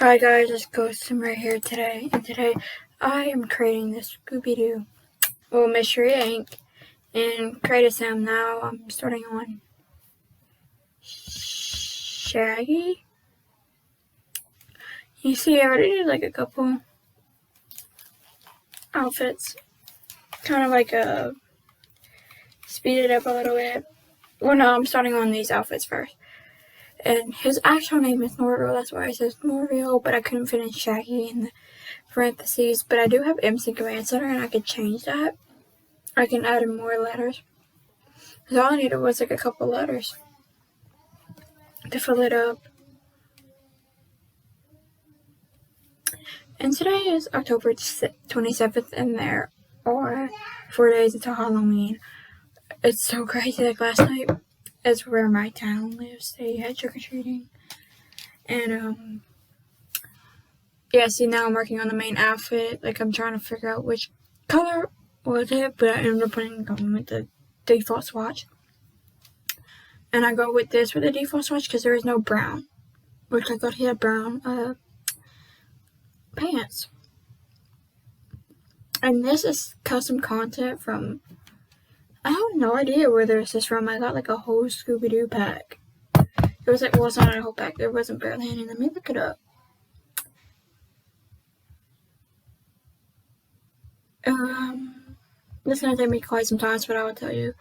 Hi guys, it's Ghostum right here today, and today I am creating this Scooby-Doo Mystery Inc. and create a sound now. I'm starting on Shaggy. You see, I already did like a couple outfits, kind of like speed it up a little bit. Well, no, I'm starting on these outfits first. And his actual name is Norville, that's why it says Norville, but I couldn't finish Shaggy in the parentheses. But I do have MC Command Center, and I could change that. I can add in more letters. Because all I needed was like a couple letters to fill it up. And today is October 27th, and there are 4 days until Halloween. It's so crazy. Like last night is where my town lives. They had trick-or-treating. And, yeah, see, now I'm working on the main outfit. Like, I'm trying to figure out which color was it, but I ended up going with the default swatch. And I go with this for the default swatch because there is no brown, which I thought he had brown pants. And this is custom content from, I have no idea where this is from. I got like a whole Scooby-Doo pack. It was like, well, it's not a whole pack. There wasn't barely any. Let me look it up. This is going to take me quite some time, but I will tell you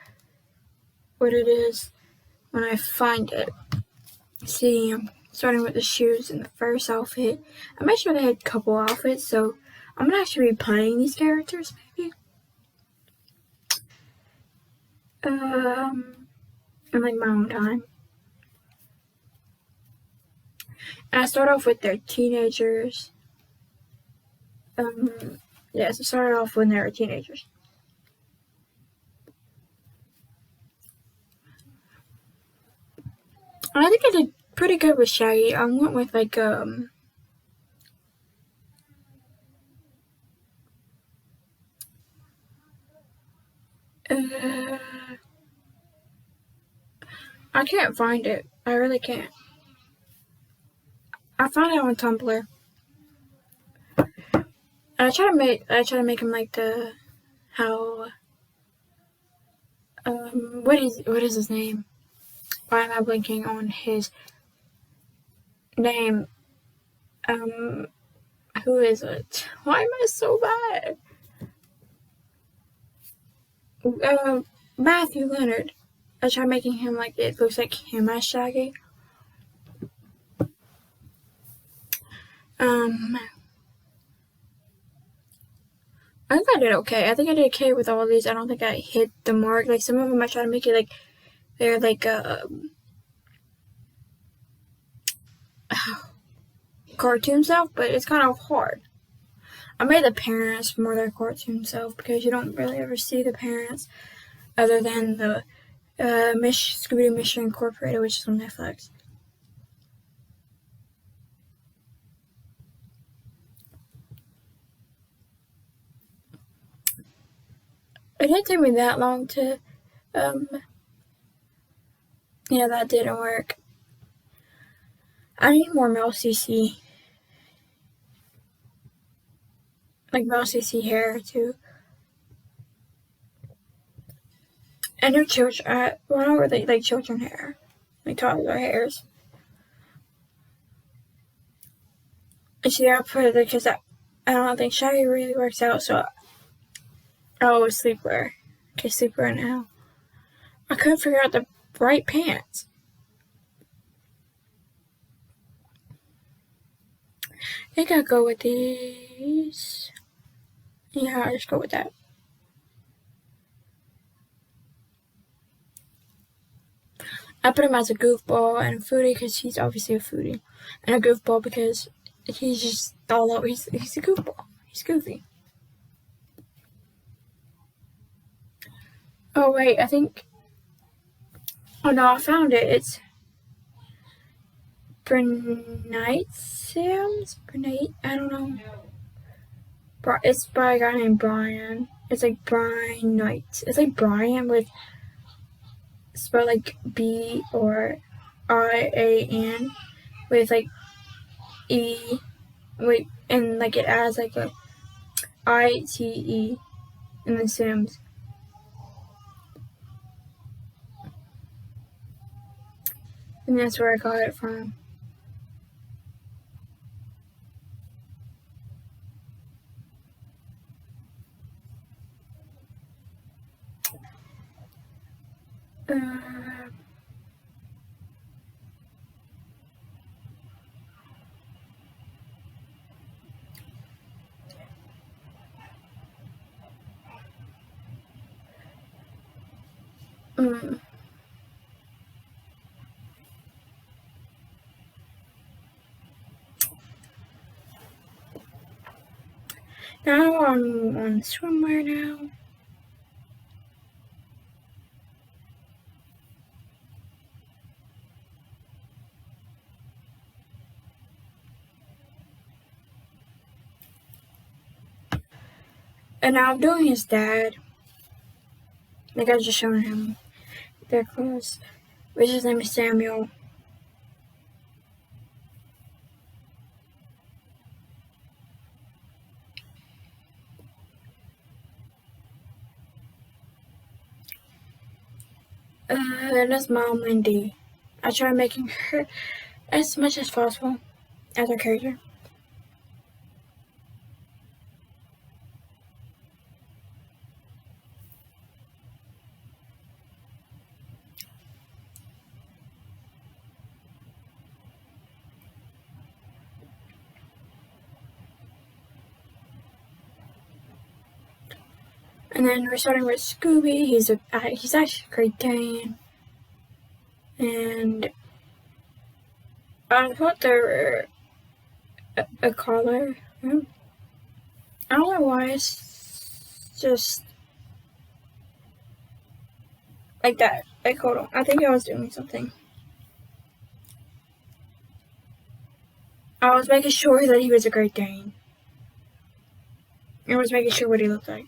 what it is when I find it. See, I'm starting with the shoes in the first outfit. I made sure they had a couple outfits, so I'm going to actually be playing these characters, maybe. In like my own time. And I start off with their teenagers. Yeah, so started off when they were teenagers. And I think I did pretty good with Shaggy. I went with like I can't find it. I really can't. I found it on Tumblr. And I try to make him like the how what is his name? Why am I blinking on his name? Who is it? Why am I so bad? Matthew Leonard. I tried making him like it looks like him as Shaggy. I think I did okay. I think I did okay with all of these. I don't think I hit the mark. Like some of them I try to make it like they're like cartoon self, but it's kind of hard. I made the parents more their cartoon self because you don't really ever see the parents other than the Scooby-Doo Mission Incorporated, which is on Netflix. It didn't take me that long to, that didn't work. I need more Mel CC. Like Mel CC hair too. And their children, why don't they like children hair? Like toddler hairs. And see, I put it because I don't think Shaggy really works out, so oh, sleepwear. Okay, sleepwear now. I couldn't figure out the right pants. I think I'll go with these. Yeah, I'll just go with that. I put him as a goofball and a foodie because he's obviously a foodie. And a goofball because he's just all out. He's a goofball. He's goofy. Oh, wait, I think... Oh, no, I found it. It's... Brunite Sam's? Brunite? I don't know. It's by a guy named Brian. It's like Brian Knight. It's like Brian with... spelled like B or I-A-N with like E Wait, and like it adds like a ITE in The Sims. And that's where I got it from. Uh, mm. Now I'm on swimwear now. And now I'm doing his dad. Like I just shown him their clothes. Which his name is Samuel. And his mom Wendy. I try making her as much as possible as a character. And then we're starting with Scooby. He's actually a Great Dane. And I thought they were a collar. I don't know why it's just like that. Like, hold on. I think I was doing something. I was making sure that he was a Great Dane. I was making sure what he looked like.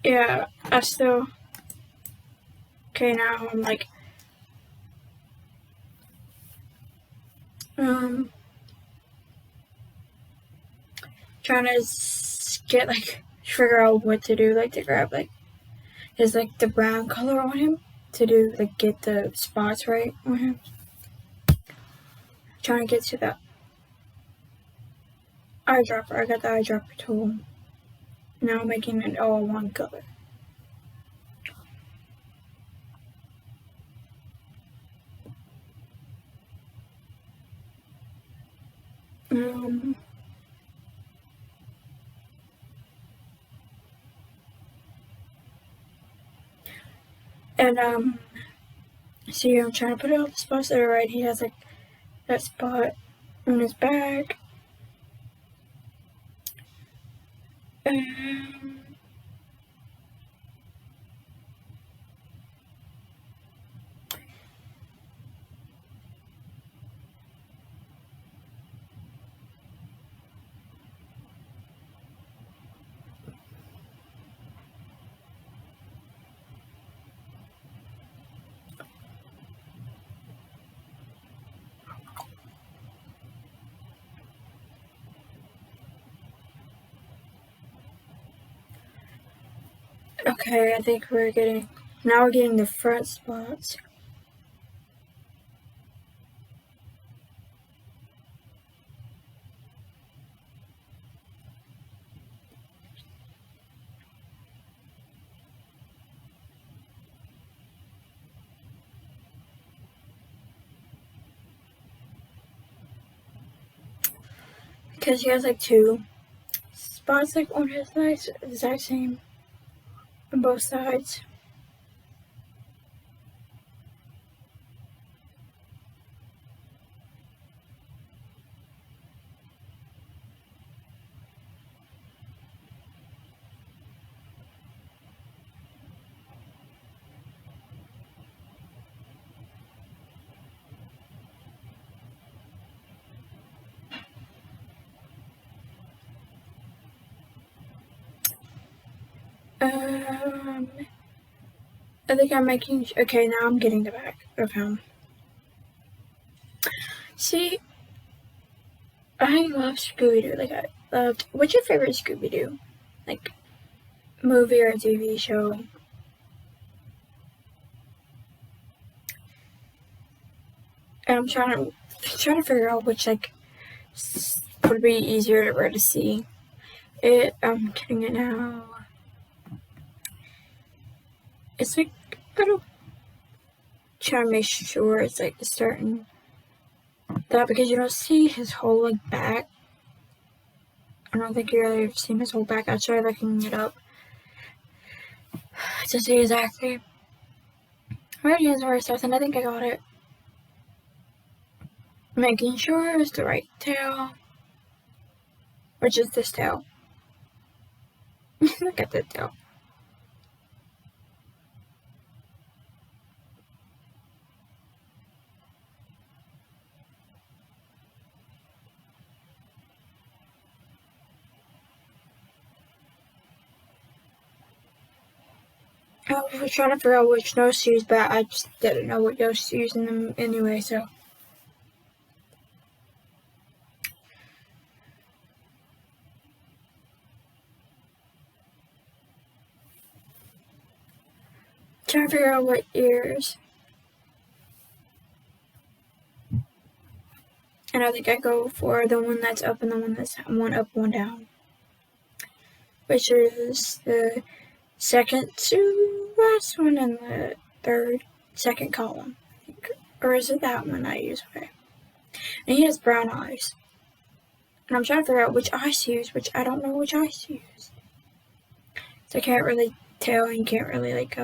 Yeah, I still. Okay, now I'm like. Trying to get like figure out what to do, like to grab like his like the brown color on him to do like get the spots right on him. Trying to get to that eyedropper. I got the eyedropper tool. Now I'm making it all one color. And see, I'm trying to put all the spots that are right. He has like that spot on his back. Okay, I think we're getting the front spots. Because he has like two spots like on his legs, exact same on both sides. I think I'm making... Okay, now I'm getting the back of him. See, I love Scooby-Doo. Like, I loved... What's your favorite Scooby-Doo? Like, movie or TV show? And I'm trying to figure out which, like, would be easier to see. I'm getting it now. It's like, I don't... Trying to make sure it's like starting that, because you don't see his whole like back. I don't think you really have seen his whole back. I'll try looking it up to see exactly where it is, where it starts, and I think I got it. Making sure it's the right tail, which is this tail. Look at the tail. I was trying to figure out which nose to use, but I just didn't know what nose to use in them anyway, so. Trying to figure out what ears. And I think I go for the one that's up and the one that's one up, one down. Which is the second to last one in the second column, I think. Or is it that one I use? Okay. And he has brown eyes. And I'm trying to figure out which eyes to use, which I don't know which eyes to use. So I can't really tell, and you can't really like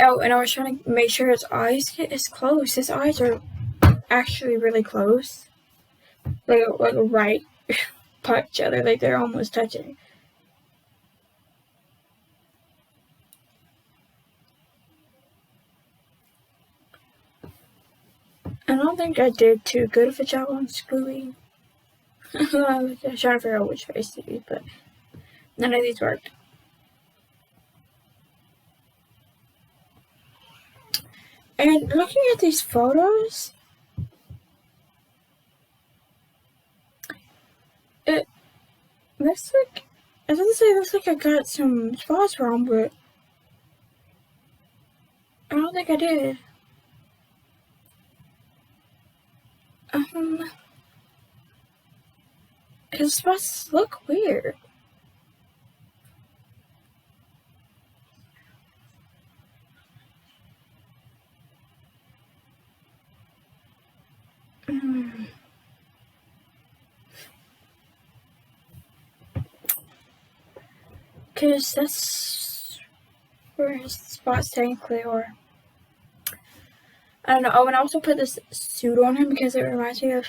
Oh, and I was trying to make sure his eyes get as close. His eyes are actually really close. Like right by each other. Like they're almost touching. I don't think I did too good of a job on Scooby. I was trying to figure out which face to use, but none of these worked. And looking at these photos, it looks like, I was gonna say it looks like I got some spots wrong, but I don't think I did. His spots look weird. Because that's where his spots technically are. I don't know. Oh, and I also put this suit on him because it reminds me of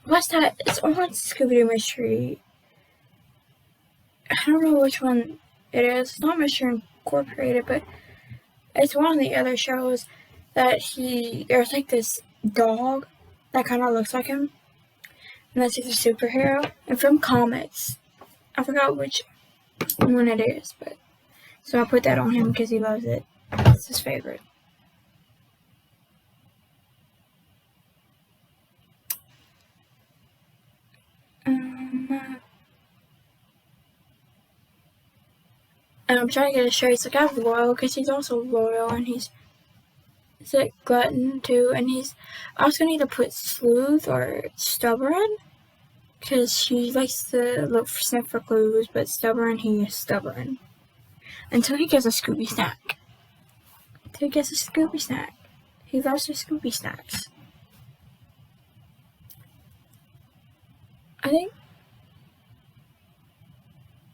what's that? It's on Scooby-Doo Mystery. I don't know which one it is. It's not Mystery Incorporated, but it's one of the other shows that there's like this dog that kind of looks like him, and that's he's a superhero. And from comics, I forgot which one it is, but so I put that on him because he loves it. It's his favorite. And I'm trying to get a shirt. He's like, I have loyal, because he's also loyal, and he's a glutton too. And I was gonna either put sleuth or stubborn, because she likes to sniff for clues, but stubborn, he is stubborn. Until he gets a Scooby snack. He loves the Scooby snacks. I think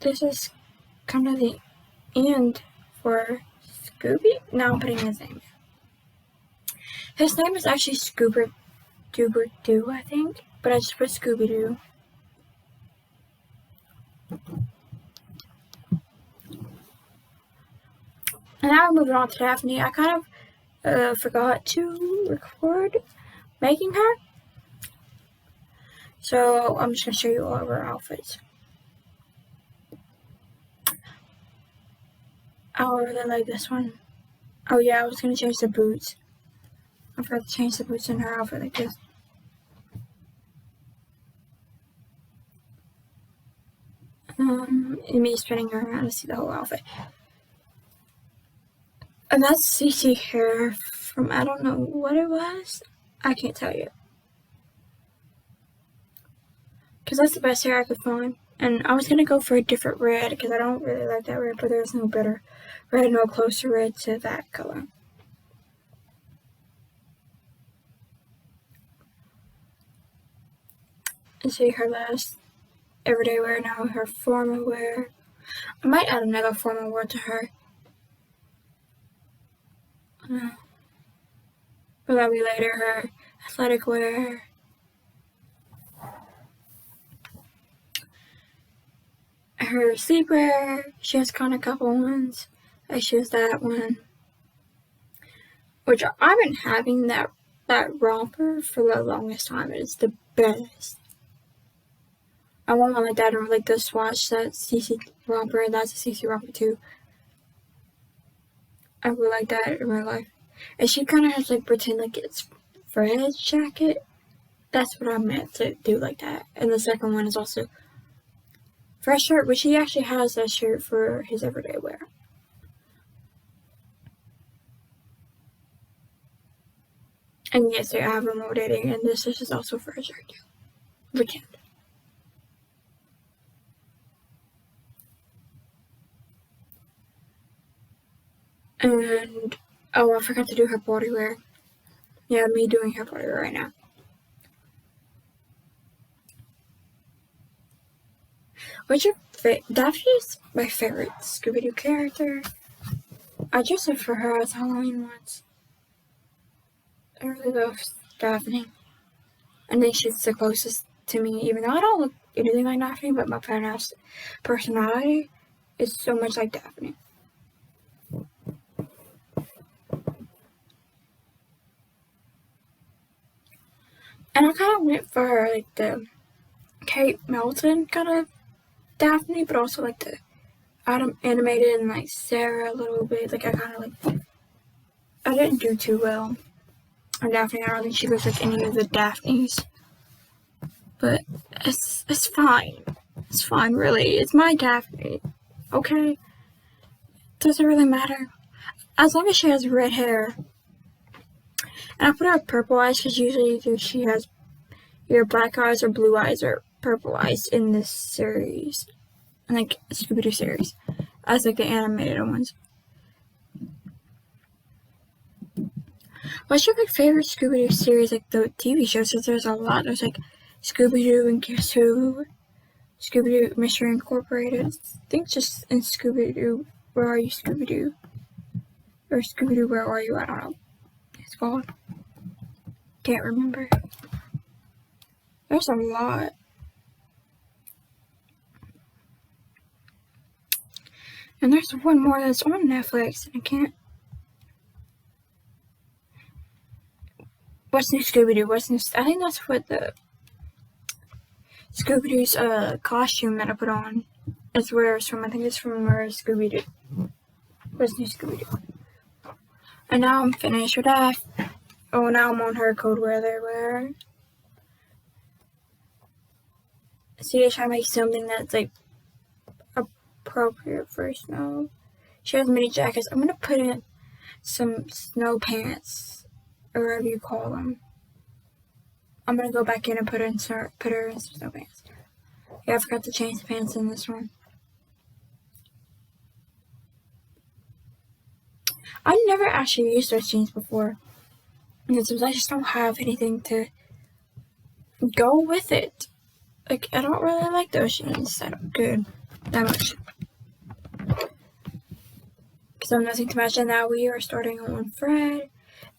this is kind of the end for Scooby. Now I'm putting his name. His name is actually Scoober Doober Doo, I think, but I just put Scooby Doo. And now we're moving on to Daphne. I kind forgot to record making her. So I'm just going to show you all of our outfits. I really like this one. Oh yeah, I was going to change the boots. I forgot to change the boots in her outfit like this. And me spinning her around to see the whole outfit. And that's CC hair from, I don't know what it was. I can't tell you. Because that's the best hair I could find. And I was going to go for a different red because I don't really like that red, but there's no better red, no closer red to that color. And see her last everyday wear, now her formal wear. I might add another formal wear to her. But that'll be later. Her athletic wear. Her sleepwear, she has kind of a couple ones. I choose that one. Which I've been having that romper for the longest time. It's the best. I want one like that, or like the swatch, that CC romper, and that's a CC romper too. I would like that in real life. And she kind of has like pretend like it's Fred's jacket. That's what I meant to do like that. And the second one is also Fred's shirt, but she actually has that shirt for his everyday wear. And yes, I have remote dating, and this is also for his shirt too. Weekend. And oh, I forgot to do her body wear. Yeah, me doing her body wear right now. What's your Daphne's my favorite Scooby-Doo character. I dressed up for her as Halloween once. I really love Daphne. I think she's the closest to me, even though I don't look anything like Daphne, but my personality is so much like Daphne. And I kind of went for like the Kate Middleton kind of Daphne, but also like the animated and like Sarah a little bit. Like I kind of like, I didn't do too well on Daphne. I don't think she looks like any of the Daphnes, but it's fine. It's fine, really. It's my Daphne, okay? Doesn't really matter as long as she has red hair. And I put her purple eyes because usually she has either black eyes or blue eyes or purple eyes in this series, like Scooby-Doo series, as like the animated ones. What's your favorite Scooby-Doo series, like the TV shows? Since there's a lot. There's like Scooby-Doo and Guess Who, Scooby-Doo Mystery Incorporated. I think just in Scooby-Doo, Where Are You, Scooby-Doo? Or Scooby-Doo, Where Are You? I don't know. It's called. Can't remember. There's a lot. And there's one more that's on Netflix, and I can't. What's New Scooby-Doo? What's New? I think that's what the Scooby-Doo's costume that I put on is where it's from. I think it's from Where Is Scooby-Doo? What's New Scooby-Doo? And now I'm finished with that. Oh, now I'm on her Code Weather. See, I try to make something that's like appropriate for snow. She has mini jackets. I'm gonna put in some snow pants, or whatever you call them. I'm gonna go back in and put her in some snow pants. Yeah, I forgot to change the pants in this one. I've never actually used those jeans before, because I just don't have anything to go with it. Like, I don't really like those jeans that much. Because I'm nothing to match, and now we are starting on Fred.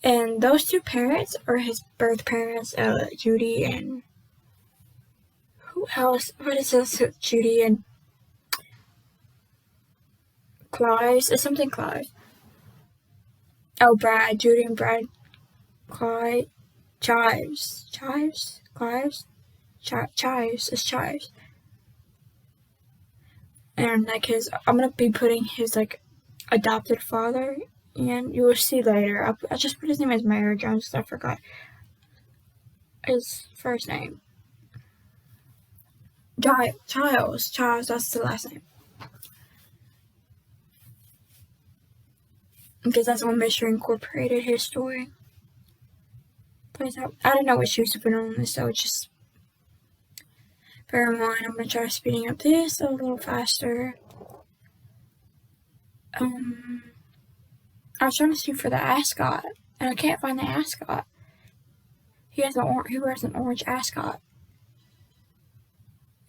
And those two parents are his birth parents, Judy and... Who else? What is this? Judy and... Clive. It's something Clive. Oh, Brad, Judy and Brad Clyde, Chives. It's Chives. And like I'm gonna be putting his like adopted father, and you will see later. I'll just put his name as Mayor Jones because I forgot his first name. Childs, that's the last name. Because that's when Mystery Incorporated his story. I didn't know what she was put on this, so just bear in mind, I'm gonna try speeding up this a little faster. I was trying to see for the ascot, and I can't find the ascot. He wears an orange ascot,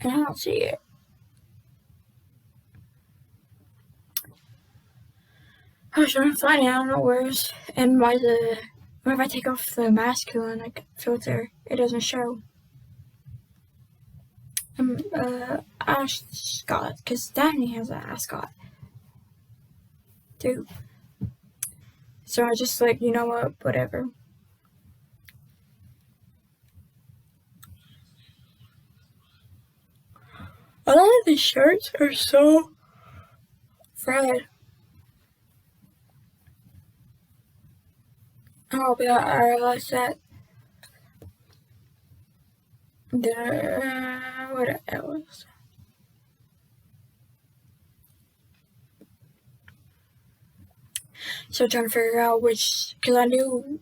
and I don't see it. I was trying to find it. I don't know where's, and why if I take off the masculine like filter, it doesn't show. Ascot, because Daphne has an ascot too. So I just like, you know what, whatever. A lot of these shirts are so red. Oh, but I realized that what else? So trying to figure out which, because I knew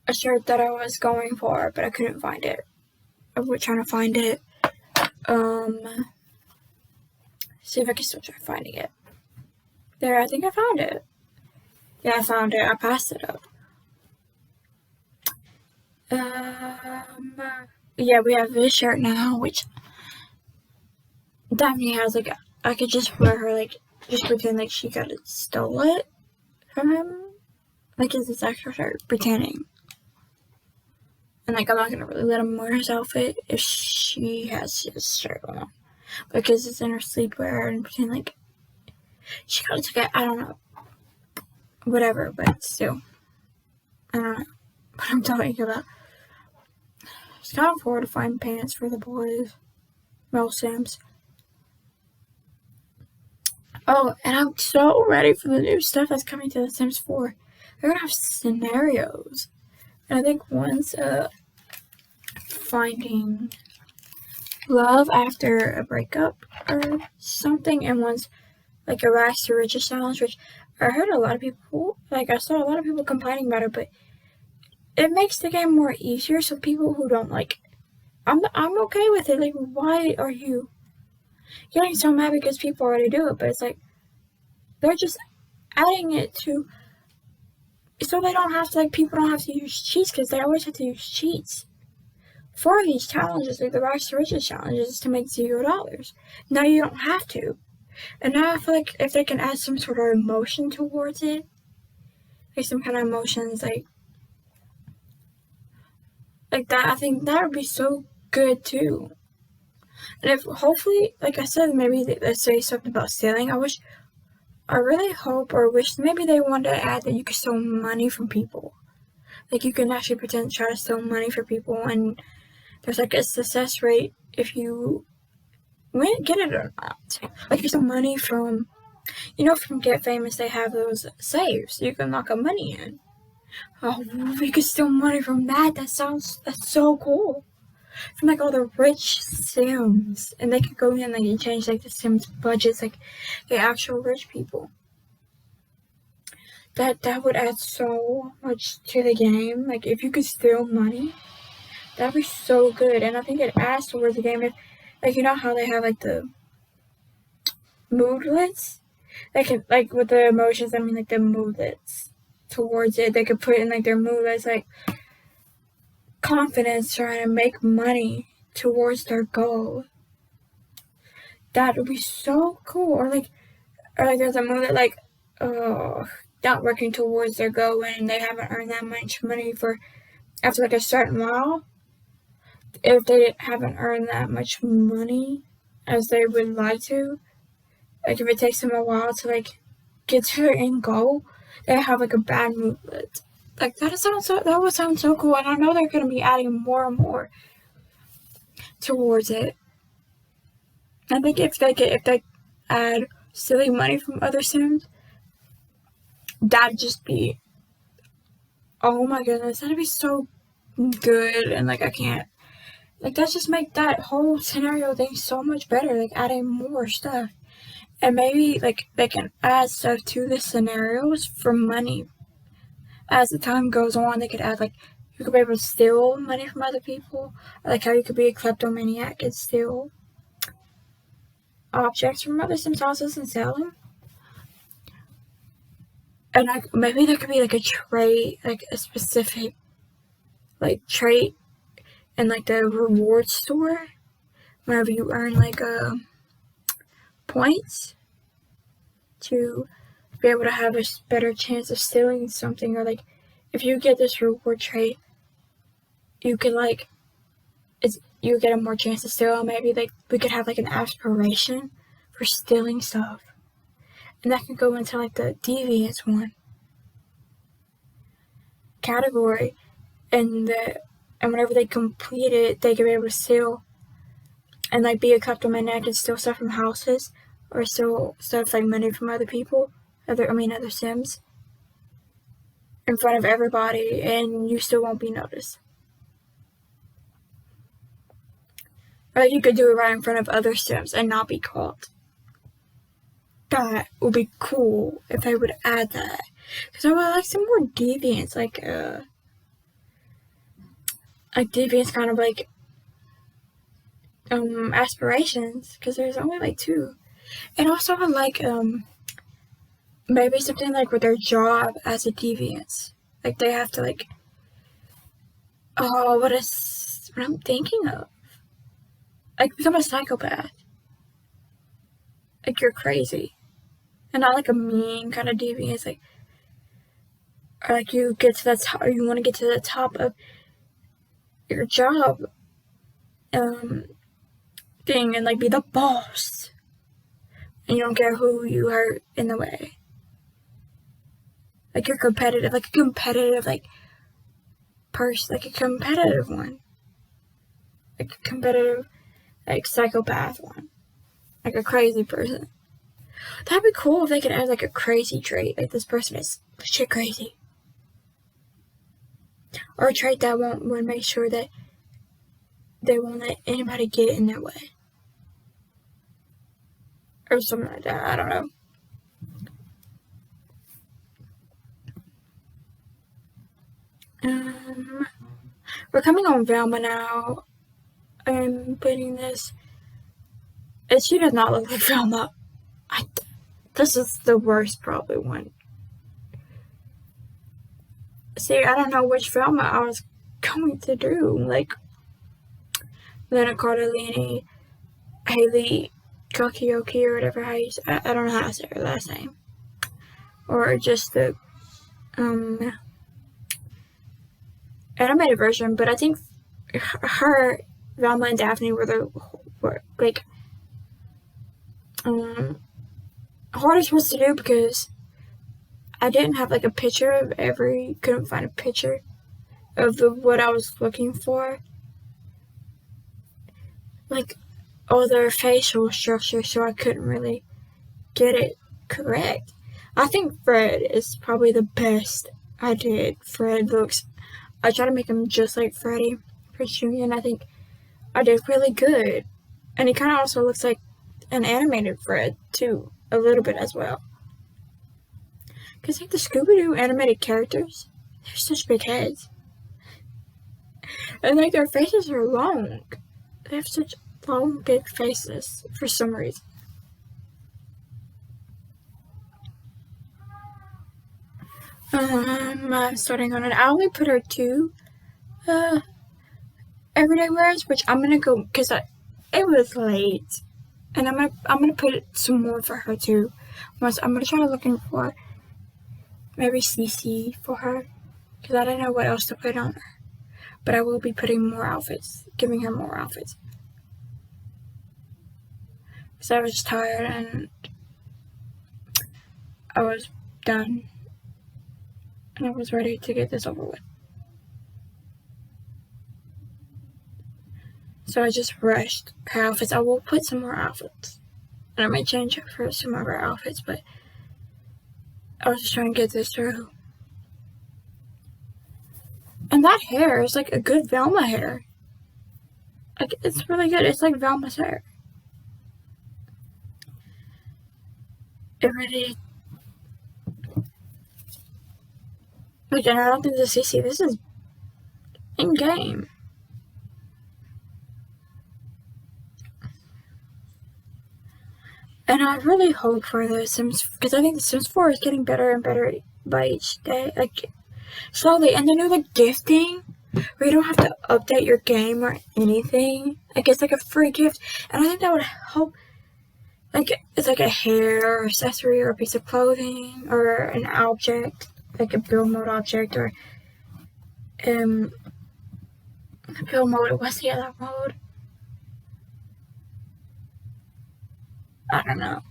a shirt that I was going for, but I couldn't find it. I was trying to find it. See if I can still try finding it. There, I think I found it. Yeah, I found it. I passed it up. Yeah, we have this shirt now, which Daphne has. Like, I could just wear her, like, just pretend like she stole it from him. Like, it's his actual shirt, pretending. And, like, I'm not gonna really let him wear his outfit if she has his shirt on. Because it's in her sleepwear and pretend like she got it. I don't know. Whatever, but still. I don't know what I'm talking about. It's kind of hard to find pants for the boys. Mel Sims. Oh, and I'm so ready for the new stuff that's coming to The Sims 4. They're gonna have scenarios. And I think one's finding love after a breakup or something, and one's like a rags to riches challenge, which I heard a lot of people, like I saw a lot of people complaining about it, but it makes the game more easier, so people who don't like, I'm okay with it. Like, why are you getting so mad because people already do it? But it's like, they're just adding it to, so they don't have to, like, people don't have to use cheats, because they always have to use cheats for these challenges, like the rags to riches challenges, to make $0. Now you don't have to. And now I feel like if they can add some sort of emotion towards it, like some kind of emotions, like that, I think that would be so good too. And if hopefully, like I said, maybe let's say something about stealing. I really hope or wish maybe they wanted to add that you could steal money from people. Like you can actually pretend to try to steal money for people, and there's like a success rate if you get it or not. Like if you steal money from, from Get Famous, they have those saves. You can lock up money in. Oh, we could steal money from that. That's so cool. From like all the rich Sims, and they could go in and they can change like the Sims budgets, like the actual rich people. That would add so much to the game. Like if you could steal money, that'd be so good. And I think it adds towards the game. If, like, you know how they have like the moodlets? They can, like with the emotions, I mean like the moodlets towards it. They could put in like their moodlets, like confidence, trying to make money towards their goal. That would be so cool. Or like there's a moodlet like not working towards their goal and they haven't earned that much money for after like a certain while. If they haven't earned that much money as they would like to, like if it takes them a while to like get to their end goal, they have like a bad movement. Like that would sound so cool, and I know they're gonna be adding more and more towards it. I think if they add stealing money from other Sims, that'd just be, oh my goodness, that'd be so good. And like I can't, like that just make that whole scenario thing so much better. Like adding more stuff, and maybe like they can add stuff to the scenarios for money. As the time goes on, they could add like you could be able to steal money from other people, or like how you could be a kleptomaniac and steal objects from other Sims houses and sell them. And like maybe there could be like a trait, like a specific like trait in like the reward store whenever you earn like points to be able to have a better chance of stealing something. Or like if you get this reward trait, you can like you get a more chance to steal. Maybe like we could have like an aspiration for stealing stuff, and that could go into like the deviance one category, and whenever they complete it, they could be able to steal and like be a kleptomaniac and steal stuff from houses, or steal stuff like money from other people, other Sims, in front of everybody, and you still won't be noticed. Or like you could do it right in front of other Sims and not be caught. That would be cool if they would add that. Because I would like some more deviants, like deviants kind of like aspirations, because there's only like 2. And also I like maybe something like with their job as a deviance. Like they have to like, what I'm thinking of. Like become a psychopath. Like you're crazy. And not like a mean kind of deviance, like, or like you get to the top, or you want to get to the top of your job thing and like be the boss, and you don't care who you hurt in the way. Like you're competitive, like a competitive like person, like a competitive one, like a competitive like psychopath one, like a crazy person. That'd be cool if they could add like a crazy trait, like this person is shit crazy, or a trait that would make sure that they won't let anybody get in their way, or something like that. I don't know. We're coming on Velma now. I'm putting this, and she does not look like Velma. This is the worst probably one. See, I don't know which Velma I was going to do. Like Lena Cardellini, Haley Kokioki, or whatever how you say. I don't know how to say her last name. Or just the animated version, but I think her, Velma, and Daphne were like hardest ones to do, because I didn't have like a picture of couldn't find a picture of what I was looking for, like all their facial structure, so I couldn't really get it correct. I think Fred is probably the best I did. Fred looks, I try to make him just like Freddy Prinze Jr., and I think I did really good. And he kind of also looks like an animated Fred too, a little bit as well. Because like the Scooby-Doo animated characters, they're such big heads. And like their faces are long. They have such long, big faces for some reason. I'm starting on it. I only put her 2 everyday wears, which I'm gonna go, because it was late, and I'm gonna put some more for her too. I'm gonna try looking for maybe CC for her, because I don't know what else to put on her. But I will be putting more outfits, giving her more outfits. Because I was tired and I was done and I was ready to get this over with. So I just rushed her outfits. I will put some more outfits, and I might change it for some of her outfits, but I was just trying to get this through. And that hair is like a good Velma hair. Like, it's really good. It's like Velma's hair. It really... Like, and I don't think this is CC. This is in-game. And I really hope for The Sims, because I think The Sims 4 is getting better and better by each day. Like, slowly. And the new, like, gifting, where you don't have to update your game or anything. Like, it's like a free gift. And I think that would help. Like, it's like a hair or accessory or a piece of clothing or an object, like a build mode object, or build mode. What's the other mode? I don't know.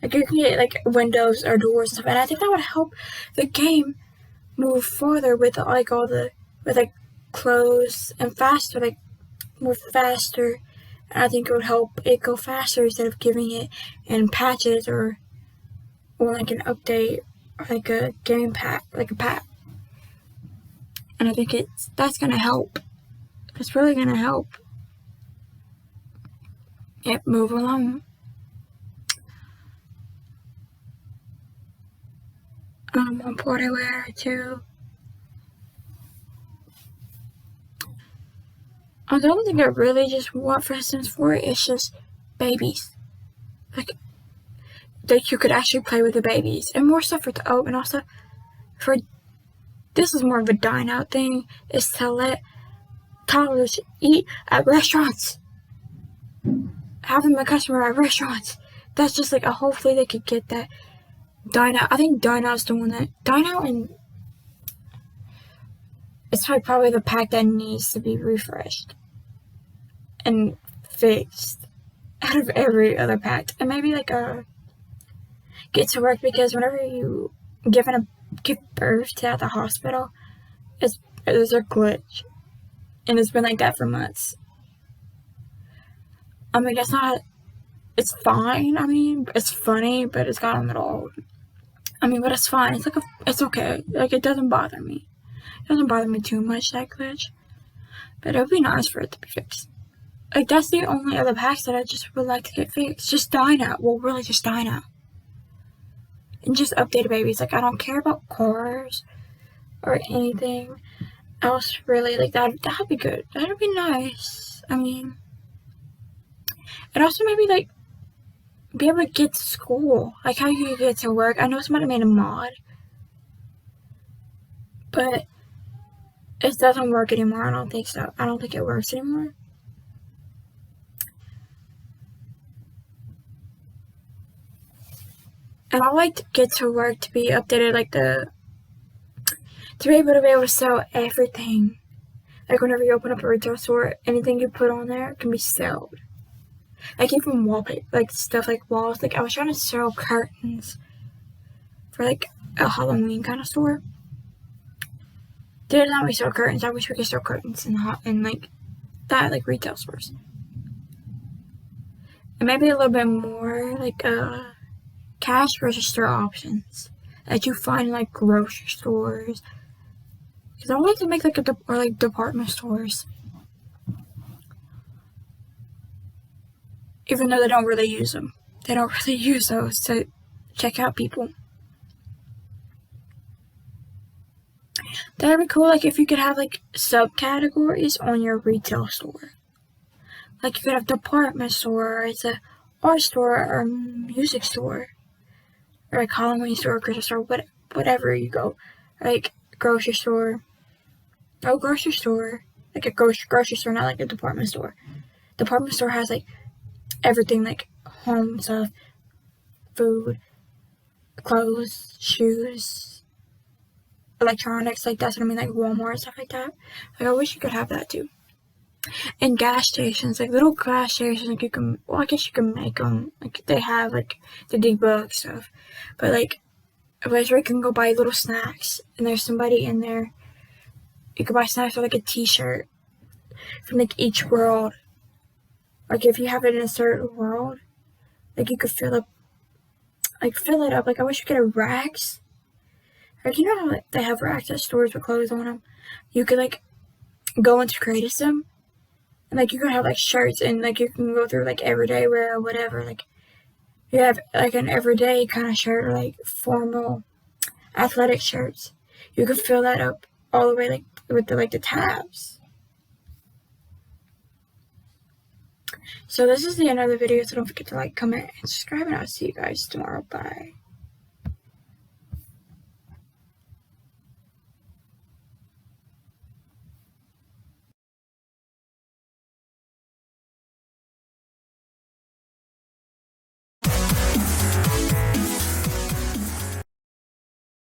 Like, you can get like windows or doors and stuff, and I think that would help the game move further with like all the like clothes and faster, like more faster. And I think it would help it go faster instead of giving it in patches or like an update or like a game pack, like a pack. And I think that's gonna help. It's really gonna help it move along. On Portaware too. The only thing I really just want for Sims 4 is just babies. Like, that you could actually play with the babies. And more stuff for and also for, this is more of a dine out thing, is to let toddlers eat at restaurants. Have them a customer at restaurants. That's just like hopefully they could get that. Dine out. I think Dine Out's the one that Dine Out, and it's probably the pack that needs to be refreshed and fixed out of every other pack. And maybe like Get to Work, because whenever you give birth to at the hospital, there's a glitch, and it's been like that for months. I mean, it's fine. I mean, it's funny, but it's gotten a little old. I mean, but it's fine. It's like it's okay. Like, it doesn't bother me. It doesn't bother me too much, that glitch. But it would be nice for it to be fixed. Like, that's the only other packs that I just would like to get fixed. Just Dine Out. Well, really, just Dine Out. And just updated babies. Like, I don't care about cars or anything else, really. Like, that'd be good. That'd be nice. I mean, and also maybe, like, be able to get to school. Like, how you get to work. I know somebody made a mod, but it doesn't work anymore. I don't think so. I don't think it works anymore. And I like to Get to Work to be updated, like to be able to sell everything. Like, whenever you open up a retail store, anything you put on there can be sold. Like, even wallpaper, like stuff like walls. Like, I was trying to sell curtains for like a Halloween kind of store. They didn't let me sell curtains. I wish we could sell curtains in like that, like retail stores. And maybe a little bit more like cash register options that you find in like grocery stores. Because I would like to make like like department stores. Even though they don't really use them. They don't really use those to check out people. That'd be cool, like, if you could have, like, subcategories on your retail store. Like, you could have department store, or it's a art store, or music store, or like Halloween store, Christmas store, whatever you go. Like, grocery store. Oh, grocery store. Like a grocery store, not like a department store. Department store has, like, everything, like home stuff, food, clothes, shoes, electronics, like that's what I mean, like Walmart and stuff like that. Like, I wish you could have that too. And gas stations, like little gas stations, like I guess you can make them, like they have like the debug stuff, but like a place where you can go buy little snacks, and there's somebody in there. You can buy snacks or like a t-shirt from like each world. Like if you have it in a certain world, like you could fill it up. Like I wish you could have racks. Like you know how they have racks at stores with clothes on them? You could like go into Creative Sim, and like you could have like shirts, and like you can go through like everyday wear or whatever. Like you have like an everyday kind of shirt or like formal athletic shirts. You could fill that up all the way like with the tabs. So this is the end of the video, so don't forget to like, comment, and subscribe, and I'll see you guys tomorrow. Bye.